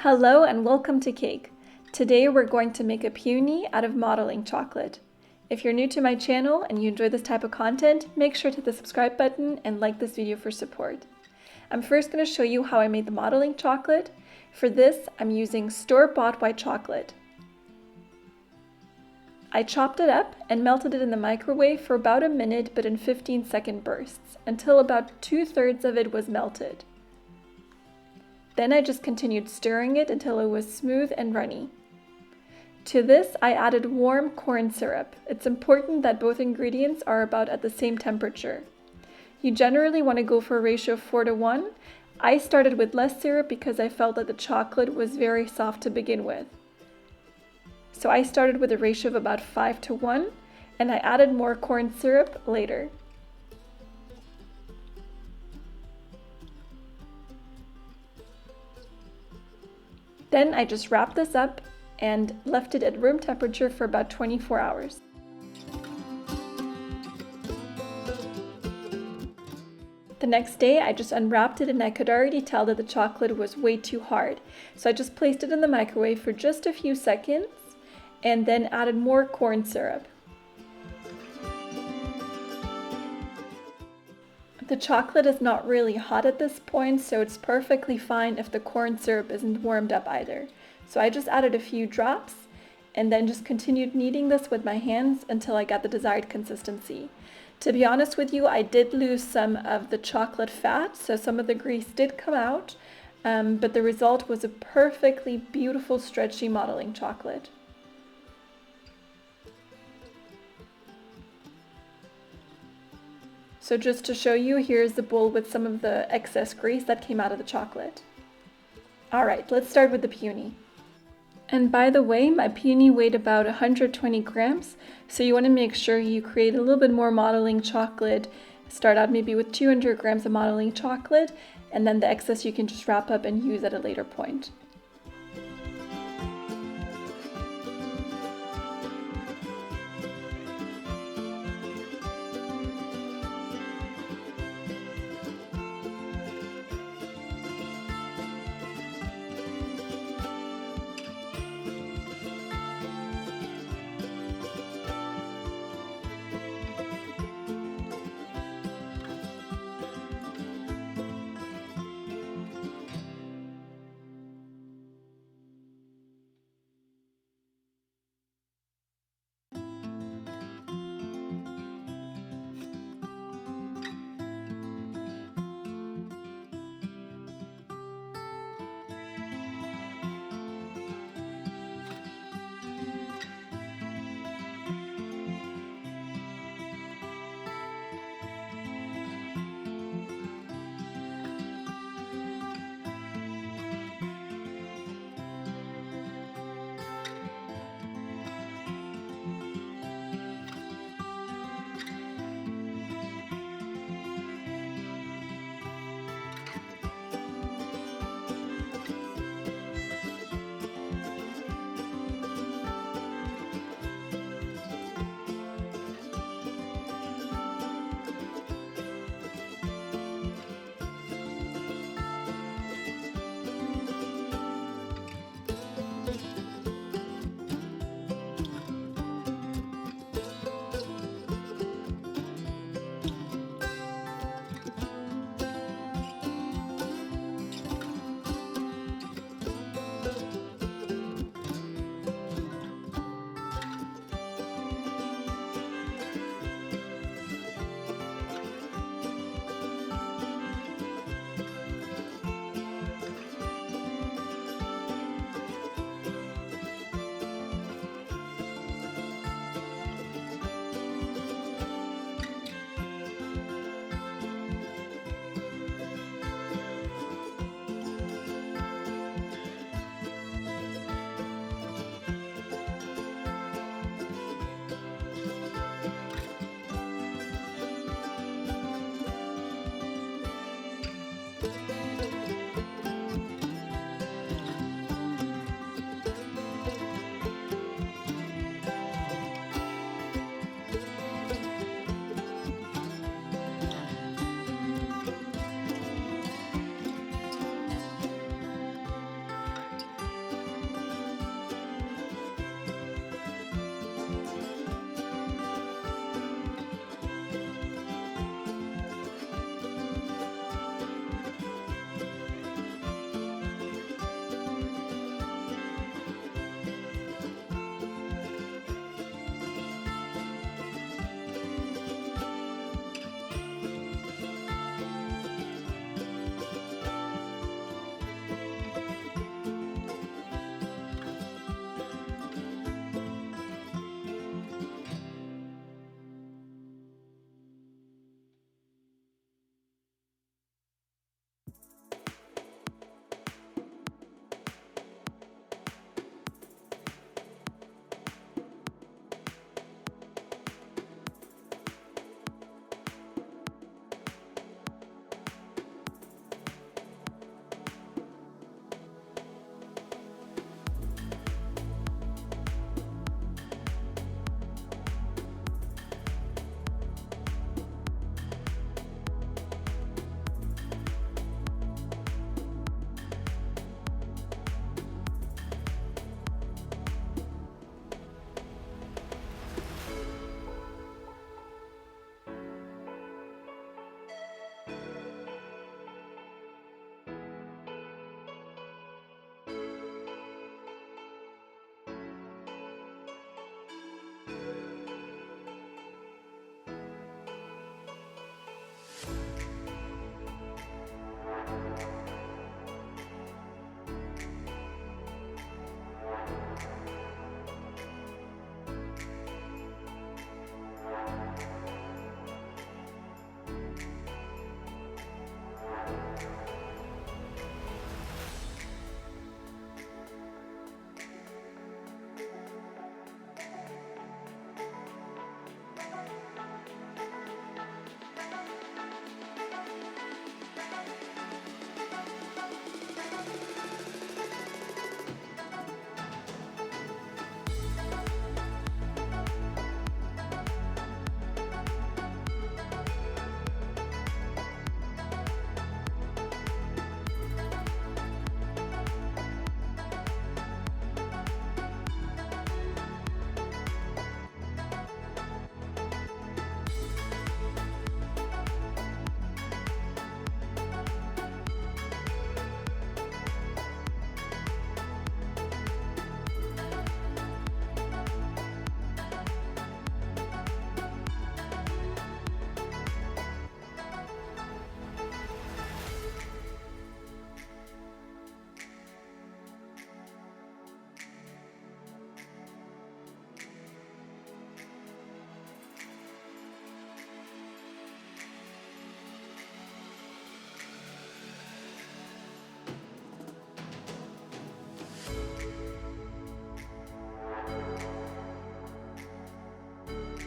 Hello and welcome to Cake. Today we're going to make a peony out of modeling chocolate. If you're new to my channel and you enjoy this type of content, make sure to hit the subscribe button and like this video for support. I'm first going to show you how I made the modeling chocolate. For this, I'm using store-bought white chocolate. I chopped it up and melted it in the microwave for about a minute, but in 15-second bursts, until about 2/3 of it was melted. Then I just continued stirring it until it was smooth and runny. To this, I added warm corn syrup. It's important that both ingredients are about at the same temperature. You generally want to go for a ratio of 4:1. I started with less syrup because I felt that the chocolate was very soft to begin with. So I started with a ratio of about 5:1, and I added more corn syrup later. Then I just wrapped this up and left it at room temperature for about 24 hours. The next day I just unwrapped it and I could already tell that the chocolate was way too hard. So I just placed it in the microwave for just a few seconds and then added more corn syrup. The chocolate is not really hot at this point, so it's perfectly fine if the corn syrup isn't warmed up either. So I just added a few drops and then just continued kneading this with my hands until I got the desired consistency. To be honest with you, I did lose some of the chocolate fat, so some of the grease did come out, but the result was a perfectly beautiful, stretchy modeling chocolate. So just to show you, here's the bowl with some of the excess grease that came out of the chocolate. Alright, let's start with the peony. And by the way, my peony weighed about 120 grams, so you want to make sure you create a little bit more modeling chocolate. Start out maybe with 200 grams of modeling chocolate, and then the excess you can just wrap up and use at a later point.